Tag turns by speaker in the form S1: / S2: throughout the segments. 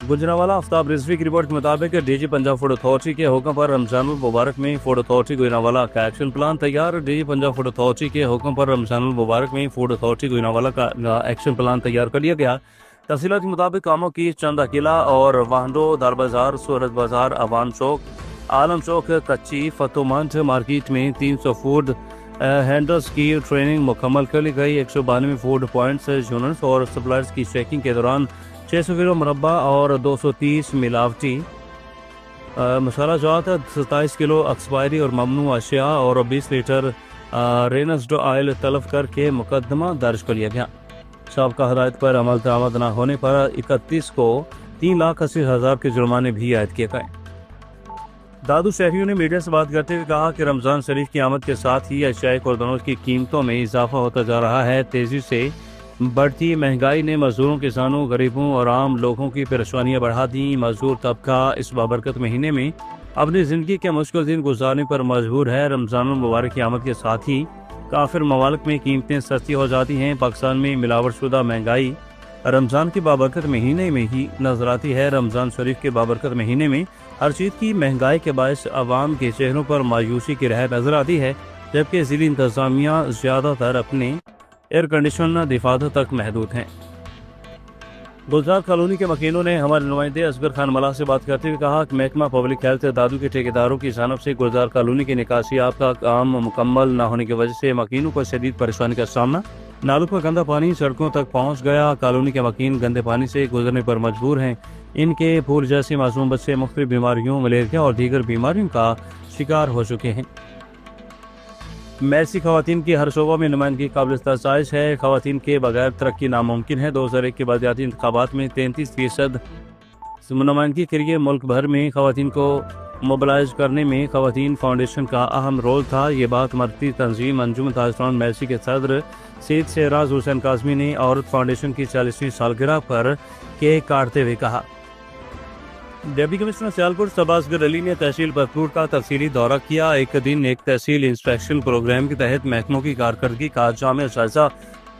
S1: गुजरांवाला आफ्ताब रिजवी की रिपोर्ट के मुताबिक डीजी पंजाब फूड अथॉरिटी के हुक्म पर रमजानुल मुबारक में फूड अथॉरिटी गुजरांवाला का एक्शन प्लान तैयार। डीजी पंजाब फूड अथॉरिटी के हुक्म पर रमजानुल मुबारक में फूड अथॉरिटी गुजरांवाला का एक्शन प्लान तैयार कर लिया गया। तफसीलात के मुताबिक कामों की चंदा किला और वाहडो, दार बाजार, सूरत बाजार, अवान चौक, आलम चौक, कच्ची फतोमंद मार्केट में 300 फूड हैंडलर्स की ट्रेनिंग मुकम्मल कर ली गई। 192 फूड पॉइंट्स, यूनिट्स और सप्लायर्स की चेकिंग के दौरान 600 किलो मुरब्बा और 230 मिलावटी मसाला जात, 27 किलो एक्सपायरी और ममनू अशिया और 20 लीटर रेनस्ड ऑयल तलब करके मुकदमा दर्ज कर लिया गया। साबका हदायत पर अमल दरामद न होने पर 31 को 3,80,000 के जुर्माने भी आयद किए गए। दादू शहरियों ने मीडिया से बात करते हुए कहा कि रमजान शरीफ की आमद के साथ ही अशियाई खुर्दनों की कीमतों में इजाफा होता जा रहा है। तेजी से बढ़ती महंगाई ने मजदूरों, किसानों, गरीबों और आम लोगों की परेशानियां बढ़ा दी। मजदूर तबका इस बाबरकत महीने में अपनी जिंदगी के मुश्किल दिन गुजारने पर मजबूर है। रमजान मुबारक की आमद के साथ ही काफिर ममालिक में कीमतें सस्ती हो जाती हैं। पाकिस्तान में मिलावटशुदा महंगाई रमजान के बाबरकत महीने में ही नजर आती है। रमजान शरीफ के बाबरकत महीने में हर चीज की महंगाई के बायस अवाम के चेहरों पर मायूसी की रह नजर आती है, जबकि जिली इंतजामिया ज्यादातर अपने एयर कंडीशन दिफात तक महदूद हैं। गुलजार कॉलोनी के वकीलों ने हमारे नुमाइंदे असगर खान मला से बात करते हुए कहा कि महकमा पब्लिक हेल्थ दादू के ठेकेदारों की जानब से गुलजार कॉलोनी की निकासियात का काम मुकम्मल न होने की वजह से मकीनों को शदीद परेशानी का सामना। नालों का गंदा पानी सड़कों तक पहुंच गया। कॉलोनी के मकीन गंदे पानी से गुजरने पर मजबूर हैं। इनके फूल जैसे मासूम बच्चे मुख्तलिफ बीमारियों, मलेरिया और दीगर बीमारियों का शिकार हो चुके हैं। मैसी खवातीन की हर शोबा में नुमाइंदगी काबिल तसाइश है। खवातीन के बगैर तरक्की नामुमकिन है। 2001 के बलदियाती इंतखाबात में 33% नुमाइंदगी के लिए मुल्क भर में खवातीन को मोबिलाइज करने में खवातीन फाउंडेशन का अहम रोल था। ये बात मरकजी तंजीम अंजुमन ताजरान मैसी के सदर सैयद शेराज हुसैन काज़मी ने औरत फाउंडेशन की 40वीं सालगिरह पर केक काटते हुए कहा। डिप्टी कमिश्नर सियालकोट शहबाज असगर अली ने तहसील बदपूर का तफसीली दौरा किया। एक दिन एक तहसील इंस्पेक्शन प्रोग्राम के तहत महकमों की कारकर्दगी का जायजा जायजा।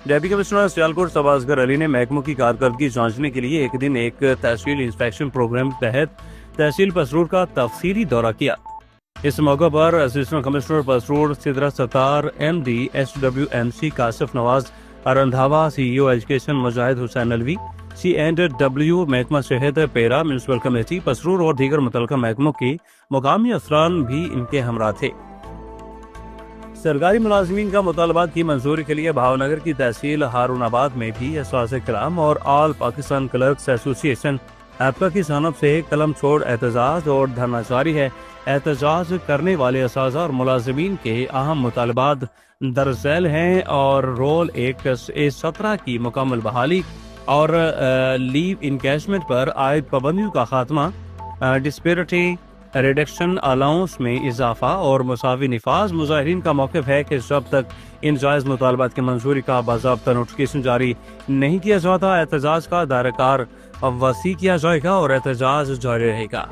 S1: डिप्टी कमिश्नर सियालकोट शहबाज असगर अली ने महकमों की कारकर्दगी जांचने के लिए एक दिन एक तहसील इंस्पेक्शन प्रोग्राम के तहत तहसील पसरूर का तफसीली दौरा किया। इस मौके पर assistant commissioner Pasrur Sidra Sattar, MD SWMC Kashif Nawaz, Randhawa CEO education Mujahid Hussain Alvi, C&W महकमा सेहत पेरा, म्यूनसिपल कमेटी पसरूर और दीगर मुतल्लिका महकमों के मुकामी अफसरान भी इनके हमरा थे। सरकारी मुलाजमीन का मुतालबात की मंजूरी के लिए भावनगर की तहसील हारूनाबाद में भी एहसास कलाम और ऑल पाकिस्तान क्लर्क्स एसोसिएशन आपका की जानब से कलम छोड़ एहतजाज और धरना जारी है। एहतजाज करने वाले असाजा और मुलाजमीन के अहम मुतालबात दरअसल हैं और रोल 1/17 की मुकम्मल बहाली और लीव इनकैशमेंट पर आयद पाबंदियों का खात्मा, डिस्पेरिटी रिडक्शन अलाउंस में इजाफा और मुसावी निफाज। मुजाहिरीन का मौक़िफ़ है कि जब तक इन जायज़ मुतालबात की मंजूरी का बाज़ाब्ता नोटिफिकेशन जारी नहीं किया जाता, एहतजाज का दायराकार वसी किया जाएगा और एहतजाज जारी रहेगा।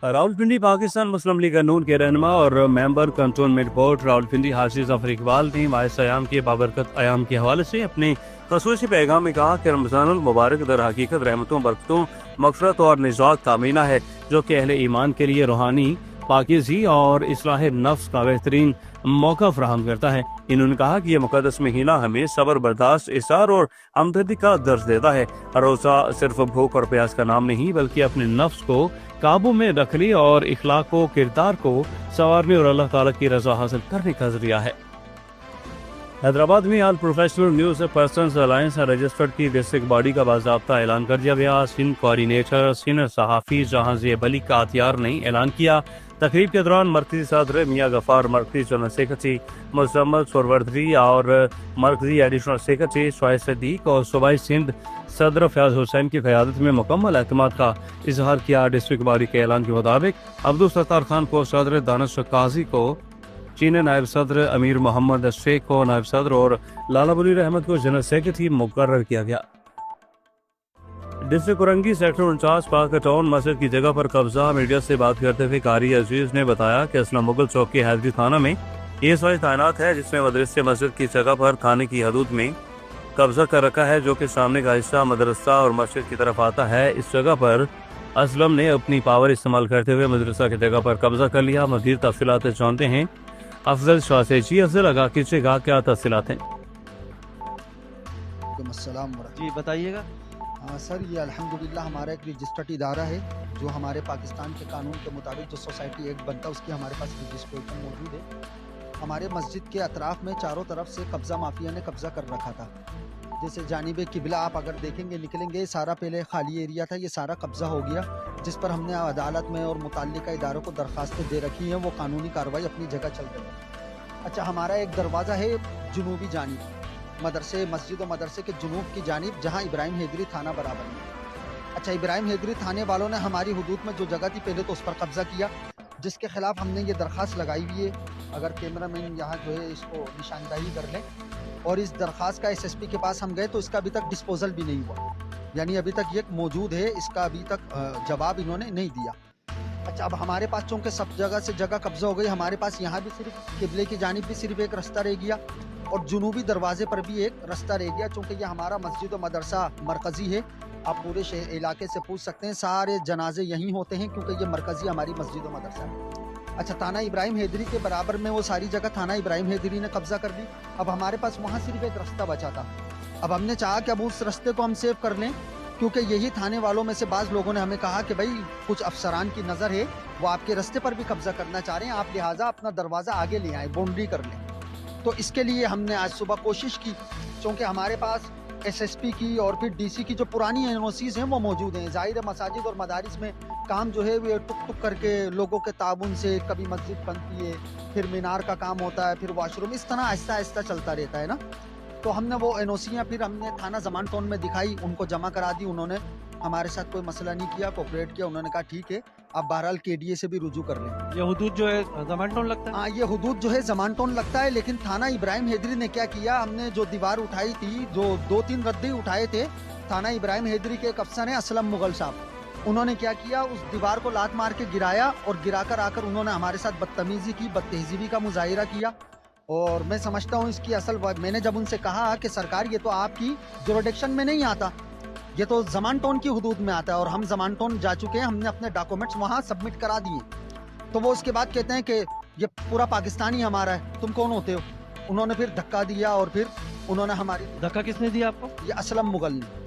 S1: रावलपिंडी पाकिस्तान मुस्लिम लीग नून के रहनुमा और मेंबर कंटोनमेंट बोर्ड रावलपिंडी हाजी जफर इकबाल ने माह सयाम के बाबरकत अयाम के हवाले से अपने खसूसी पैगाम में कहा कि रमजानुल मुबारक दर हकीकत रहमतों, बरकतों, मग़फ़िरत और निजात का महीना है, जो कि अहले ईमान के लिए रूहानी पाकीज़ी और इस्लाह नफ्स का बेहतरीन मौका फराहम करता है। इन्होंने कहा कि यह मुक़द्दस महीना हमें सब्र, बर्दाश्त, इसार और हमदर्दी का दर्ज देता है। रोज़ा सिर्फ भूख और प्यास का नाम नहीं, बल्कि अपने नफ्स को काबू में रखने और इखलाक को, किरदार को संवारने और अल्लाह ताला की रज़ा हासिल करने का जरिया है। हैदराबाद में all professional news persons alliance registered की डिस्ट्रिक्ट बॉडी का बाज़ाब्ता ऐलान कर दिया गया। सिंध कोऑर्डिनेटर सीनियर सहाफ़ी जहांज़ेब अली कातियार ने ऐलान किया। तकरीब के दौरान मरकजी सदर मियाँ गफ़ार, मरकजी जनरल सेक्रेटरी मुज़म्मल सोरवर्दी और मरकजी एडिशनल सेक्रेटरी शोएब सदीक और सूबाई सिंध सदर फयाज हुसैन की क़यादत में मुकम्मल एतमाद का इजहार किया। डिस्ट्रिक्ट बॉडी के ऐलान के मुताबिक अब्दुल सत्तार खान को सदर, दानिश काजी को चीन नायब सदर, अमीर मोहम्मद शेख को नायब सदर और लाला बुलीर अहमद को जनरल सेक्रेटरी मुकर्रर किया गया। डिस्ट्रिक्ट कुरंगी सेक्टर 49 पाक टाउन मस्जिद की जगह पर कब्जा। मीडिया से बात करते हुए कारी अजीज ने बताया कि असलम मुगल चौक के हैदरी थाना में ASI तैनात है, जिसमें मदरसे मस्जिद की जगह पर थाने की हदूद में قبضہ کر رکھا ہے جو کہ سامنے کا حصہ مدرسہ اور مسجد کی طرف آتا ہے۔ اس جگہ پر اسلم نے اپنی پاور استعمال کرتے ہوئے مدرسہ کی جگہ پر قبضہ کر لیا۔ مزید تفصیلات جانتے ہیں افضل شاہ سے۔ جی افضل، آگاہ کیجیے گا، کیا تفصیلات ہیں؟
S2: السلام ورحمۃ
S3: جی بتائیے گا۔
S2: سر، یہ الحمدللہ ہمارا ایک رجسٹرڈ ادارہ ہے جو ہمارے پاکستان کے قانون کے مطابق جو سوسائٹی ایکٹ بنتا ہے اس کی ہمارے پاس رجسٹریشن موجود ہے۔ ہمارے مسجد کے اطراف میں چاروں طرف سے قبضہ مافیا نے قبضہ کر رکھا تھا۔ جیسے جانب قبلہ آپ اگر دیکھیں گے نکلیں گے، سارا پہلے خالی ایریا تھا، یہ سارا قبضہ ہو گیا، جس پر ہم نے عدالت میں اور متعلقہ اداروں کو درخواستیں دے رکھی ہیں، وہ قانونی کارروائی اپنی جگہ چل رہی ہے۔ اچھا، ہمارا ایک دروازہ ہے جنوبی جانب مدرسے، مسجد و مدرسے کے جنوب کی جانب، جہاں ابراہیم حیدری تھانہ برابر میں۔ اچھا، ابراہیم حیدری تھانے والوں نے ہماری حدود میں جو جگہ تھی پہلے تو اس پر قبضہ کیا، جس کے خلاف ہم نے یہ درخواست لگائی ہوئی ہے۔ اگر کیمرہ مین یہاں جو ہے اس کو نشاندہی کر لیں، اور اس درخواست کا ایس ایس پی کے پاس ہم گئے تو اس کا ابھی تک ڈسپوزل بھی نہیں ہوا، یعنی ابھی تک یہ موجود ہے، اس کا ابھی تک جواب انہوں نے نہیں دیا۔ اچھا، اب ہمارے پاس چونکہ سب جگہ سے جگہ قبضہ ہو گئی، ہمارے پاس یہاں بھی صرف قبلے کی جانب بھی صرف ایک رستہ رہ گیا، اور جنوبی دروازے پر بھی ایک رستہ رہ گیا، چونکہ یہ ہمارا مسجد و مدرسہ مرکزی ہے۔ آپ پورے علاقے سے پوچھ سکتے ہیں، سارے جنازے یہیں ہوتے ہیں کیونکہ یہ مرکزی ہماری مسجد و مدرسہ ہے۔ اچھا، تھانہ ابراہیم حیدری کے برابر میں وہ ساری جگہ تھانہ ابراہیم حیدری نے قبضہ کر لی۔ اب ہمارے پاس وہاں صرف ایک رستہ بچا تھا۔ اب ہم نے چاہا کہ اب اس رستے کو ہم سیو کر لیں، کیونکہ یہی تھانے والوں میں سے بعض لوگوں نے ہمیں کہا کہ بھائی کچھ افسران کی نظر ہے، وہ آپ کے رستے پر بھی قبضہ کرنا چاہ رہے ہیں، آپ لہٰذا اپنا دروازہ آگے لے آئیں، باؤنڈری کر لیں۔ تو اس کے لیے ہم نے آج صبح کوشش کی، چونکہ ہمارے پاس ایس ایس پی کی اور پھر ڈی سی کی جو پرانی این او سیز ہیں وہ موجود ہیں۔ ظاہر ہے مساجد اور مدارس میں کام جو ہے وہ ٹک ٹک کر کے لوگوں کے تعاون سے، کبھی مسجد بنتی ہے، پھر مینار کا کام ہوتا ہے، پھر واش روم، اس طرح آہستہ آہستہ چلتا رہتا ہے نا۔ تو ہم نے وہ این او سیاں پھر ہم نے تھانہ زمان ٹون میں دکھائی، ان کو جمع کرا دی، انہوں نے ہمارے ساتھ کوئی مسئلہ نہیں کیا، کوپریٹ کیا، انہوں نے کہا ٹھیک ہے، آپ بہرحال کے ڈی اے سے بھی رجوع کر لیں۔
S3: یہ حدود جو ہے زمان ٹون لگتا ہے؟
S2: ہاں، یہ حدود جو ہے زمان ٹون لگتا ہے، لیکن تھانہ ابراہیم حیدری نے کیا کیا، ہم نے جو دیوار اٹھائی تھی، جو 2-3 ردے اٹھائے تھے، تھانہ ابراہیم حیدری کے ایک افسر ہیں اسلم مغل صاحب، انہوں نے کیا کیا، اس دیوار کو لات مار کے گرایا، اور گرا کر آ کر انہوں نے ہمارے ساتھ بدتمیزی کی، بد تہذیبی کا مظاہرہ کیا۔ اور میں سمجھتا ہوں اس کی اصل میں نے جب ان سے کہا کہ سرکار یہ تو آپ کی جوریڈکشن میں نہیں آتا، یہ تو زمان ٹون کی حدود میں آتا ہے، اور ہم زمان ٹون جا چکے ہیں، ہم نے اپنے ڈاکومنٹس وہاں سبمٹ کرا دیے، تو وہ اس کے بعد کہتے ہیں کہ یہ پورا پاکستان ہی ہمارا ہے، تم کون ہوتے ہو؟ انہوں نے پھر دھکا دیا، اور پھر انہوں نے ہماری
S3: دھکا کس نے دیا آپ کو؟
S2: یہ اسلم مغل نے،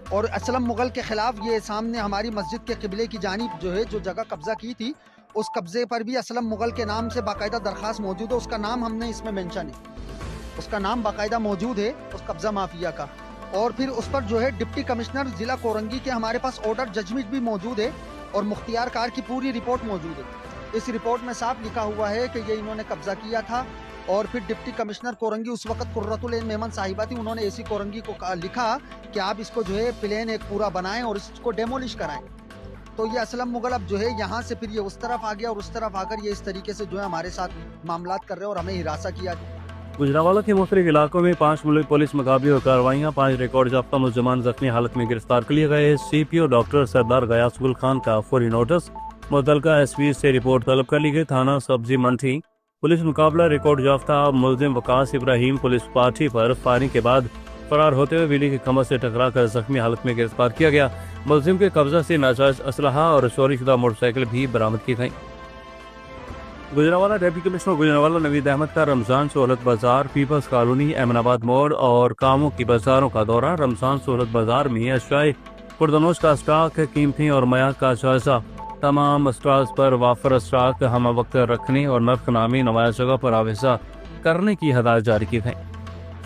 S2: اور اسلم مغل کے خلاف یہ سامنے ہماری مسجد کے قبلے کی جانب جو ہے جو جگہ قبضہ کی تھی، اس قبضے پر بھی اسلم مغل کے نام سے باقاعدہ درخواست موجود ہے، اس کا نام ہم نے اس میں مینشن ہے، اس کا نام باقاعدہ موجود ہے اس قبضہ مافیا کا، اور پھر اس پر جو ہے ڈپٹی کمشنر ضلع کورنگی کے ہمارے پاس آرڈر ججمنٹ بھی موجود ہے، اور مختیار کار کی پوری رپورٹ موجود ہے۔ اس رپورٹ میں صاف لکھا ہوا ہے کہ یہ انہوں نے قبضہ کیا تھا، اور پھر ڈپٹی کمشنر کورنگی اس وقت قرۃ العین میمن صاحبہ تھی، انہوں نے اے سی کورنگی کو لکھا کہ آپ اس کو جو ہے پلین ایک پورا بنائیں اور اس کو ڈیمولش کرائیں۔ تو یہ اسلم مغل اب جو ہے یہاں سے پھر یہ اس طرف آ گیا، اور اس طرف آ کر یہ اس طریقے سے جو ہے ہمارے ساتھ معاملات کر رہے ہیں اور ہمیں ہراساں کیا۔
S1: گجرانوالہ کے مختلف علاقوں میں 5 ملک پولیس مقابلے اور کارروائیاں، 5 ریکارڈ یافتہ ملزمان زخمی حالت میں گرفتار کر لیے گئے۔ سی پی او ڈاکٹر سردار غیاث گل خان کا فوری نوٹس، متعلقہ ایس پی سے رپورٹ طلب کر لی گئی۔ تھانہ سبزی منڈی پولیس مقابلہ ریکارڈ یافتہ ملزم وقاص ابراہیم پولیس پارٹی پر فائرنگ کے بعد فرار ہوتے ہوئے بجلی کے کھمبے سے ٹکرا کر زخمی حالت میں گرفتار کیا گیا۔ ملزم کے قبضہ سے ناجائز اسلحہ اور چوری شدہ موٹر سائیکل بھی برآمد کی گئی۔ گجرانوالہ ڈپٹی کمشنر گجرانوالہ نوید احمد کا رمضان سہولت بازار، پیپلز کالونی، ایمن آباد موڑ اور کاموں کی بازاروں کا دورہ۔ رمضان سہولت بازار میں اشیاء پردنوش کا اسٹاک، قیمتیں اور معیار کا جائزہ۔ تمام اسٹالز پر وافر اسٹاک ہمہ وقت رکھنے اور نرخ نامی نمایاں جگہ پر آویزہ کرنے کی ہدایت جاری کی گئی۔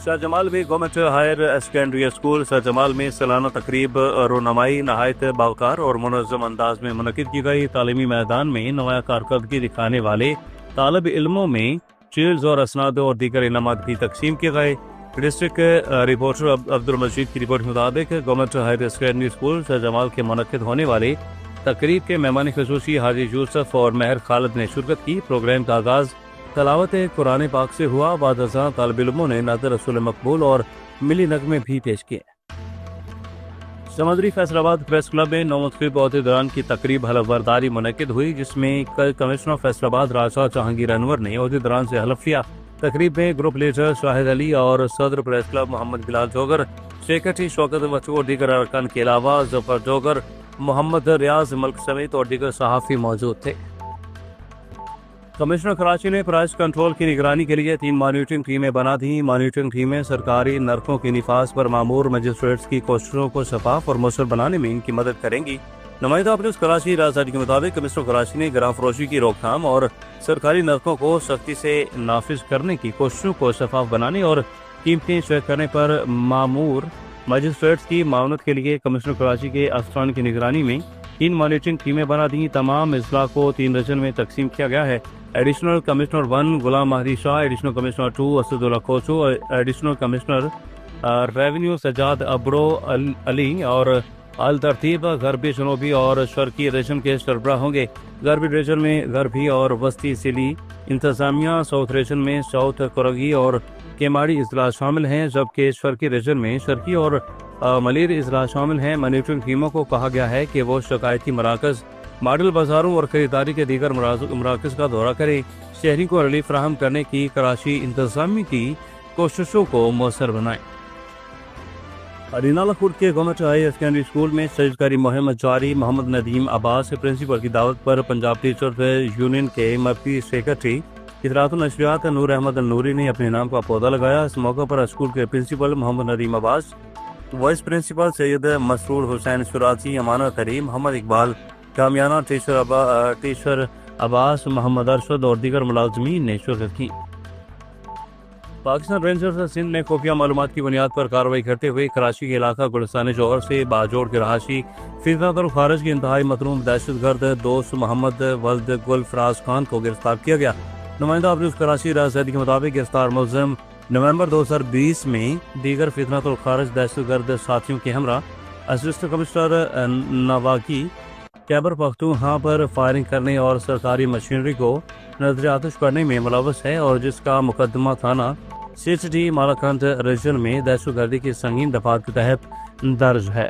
S1: شاہ جمال میں گورنمنٹ ہائر سیکنڈری اسکول شاہ جمال میں سالانہ تقریب رونمائی نہایت باوقار اور منظم انداز میں منعقد کی گئی۔ تعلیمی میدان میں نمایاں کارکردگی دکھانے والے طالب علموں میں شیلڈز اور اسناد اور دیگر انعامات بھی تقسیم کیے گئے۔ ڈسٹرکٹ رپورٹر عبد المجید کی رپورٹ کے مطابق گورنمنٹ ہائر سیکنڈری اسکول شاہ جمال کے منعقد ہونے والے تقریب کے مہمان خصوصی حاجی یوسف اور مہر خالد نے شرکت کی۔ پروگرام کا آغاز تلاوت قرآن پاک سے ہوا۔ بعد ازاں طالب علموں نے نعت رسول مقبول اور ملی نغمے بھی پیش کیے۔ سمندری فیصل آباد پریس کلب میں نومنتخب عہدیداران کی تقریب حلف برداری منعقد ہوئی، جس میں کمشنر فیصل آباد راجہ جہانگیر انور نے عہدیداران سے حلف لیا तकरीब में ग्रुप लीडर शाहिद अली और सदर प्रेस क्लब मोहम्मद बिलाल जोगर, सेक्रेटरी शौकत वचू और दीगर अरकान के अलावा जफर जोगर, मोहम्मद रियाज मल्क समेत और दीगर सहाफ़ी मौजूद थे। कमिश्नर कराची ने प्राइस कंट्रोल की निगरानी के लिए 3 मॉनिटरिंग टीमें बना दी। मॉनिटरिंग टीमें सरकारी नरकों के निफाज पर मामूर मजिस्ट्रेट्स की कोशिशों को शफाफ और मौसर बनाने में इनकी मदद करेंगी। नुमाइंदा अपने कराची राजधानी के मुताबिक कमिश्नर कराची ने गिराव फरोशी की रोकथाम और सरकारी नरकों को सख्ती से नाफिज करने की कोशिशों को शफाफ बनाने और कीमतें चेक करने पर मामूर मजिस्ट्रेट्स की मावनत के लिए कमिश्नर कराची के अफसरान की निगरानी में 3 मॉनिटरिंग टीमें बना दी। तमाम अजला को 3 रीजन में तकसीम किया गया है। Additional commissioner 1 Ghulam Mehdi Shah, additional commissioner 2 Asadullah Kochu, additional commissioner revenue Sajjad Abro Ali और अल तरतीब गरबी जनूबी और शर्की रीजन के सरबराह होंगे। गरबी रीजन में गरबी और वस्ती सिली इंतजामिया, साउथ रीजन में साउथ कोरगी और केमाड़ी इजला शामिल हैं, जबकि शर्की रीजन में शर्की और मलिर इजला शामिल हैं। मॉनिटरिंग टीमों को कहा गया है कि वो शिकायती मराकज, मॉडल बाजारों और खरीदारी के दीगर मराकज का दौरा करें। शहरी को रिलीफ फराहम करने की कराची इंतजामी की कोशिशों को मौसर बनाएं। अरीनाला खुर्द के गवर्नमेंट हाई सेकेंडरी स्कूल में सजकारी मुहिम जारी। मोहम्मद नदीम अब्बास प्रिंसिपल की दावत पर पंजाब टीचर्स यूनियन के मरकजी सेक्रेटरी इतरातुल नशरियात नूर अहमद नूरी ने अपने नाम का पौधा लगाया। इस मौके पर स्कूल के principal Mohammad Nadeem Abbas, vice principal Syed Masroor Hussain शुरासी, अमाना करीम, मोहम्मद इकबाल, कामयाना टीचर अब्बास, मोहम्मद अरशद और दीगर मुलाजमीन ने शिरकत की। पाकिस्तान रेंजर्स सिंध ने खुफिया मालूमात की बुनियाद पर कार्रवाई करते हुए कराची के इलाका गुलिस्तान जौहर से बाजोड़ के रहाशी फितरतुल खारिज की इंतहाई मतलूब दहशतगर्द दोस्त मोहम्मद वल्द गुल फराज खान को गिरफ्तार किया गया। नुमाइंदा न्यूज़ कराची राजधानी के मुताबिक गिरफ्तार मुलजिम नवंबर 2020 में दीगर फितरतुल खारिज दहशतगर्द साथियों के हमरा असिस्टेंट कमिश्नर नवाकी खैबर पख्तूनख्वा पर फायरिंग करने और सरकारी मशीनरी को नजर आतिश करने में मुलव्वस है और जिसका मुकदमा थाना सिटी मालाकंद रीजन में दहशतगर्दी की संगीन दफात के तहत दर्ज है।